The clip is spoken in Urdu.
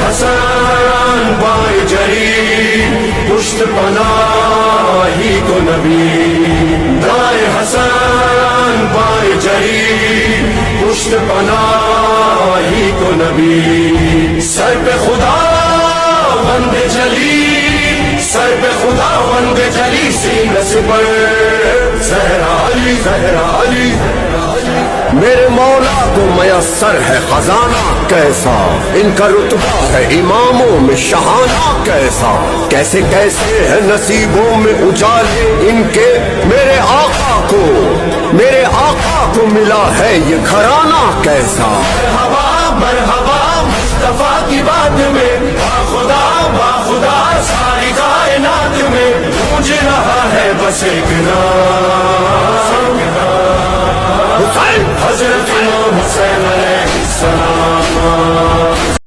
حسن بائیں جری پشت پناہی کو نبی، دائیں حسن بائیں جری پشت پناہی کو نبی، سر پہ خدا بند جلی، سر پہ خدا بند جلی سینہ سے پر زہرا علی، زہرا علی، میرے مولا کو میسر ہے خزانہ کیسا، ان کا رتبہ ہے اماموں میں شہانہ کیسا، کیسے کیسے ہے نصیبوں میں اجالے ان کے، میرے آقا کو ملا ہے یہ گھرانہ کیسا، مرحبا مرحبا مصطفیٰ کی بات میں، باخدا باخدا ساری کائنات میں گونج رہا ہے بس ایک نام، حضرت امام حسین علیہ السلام۔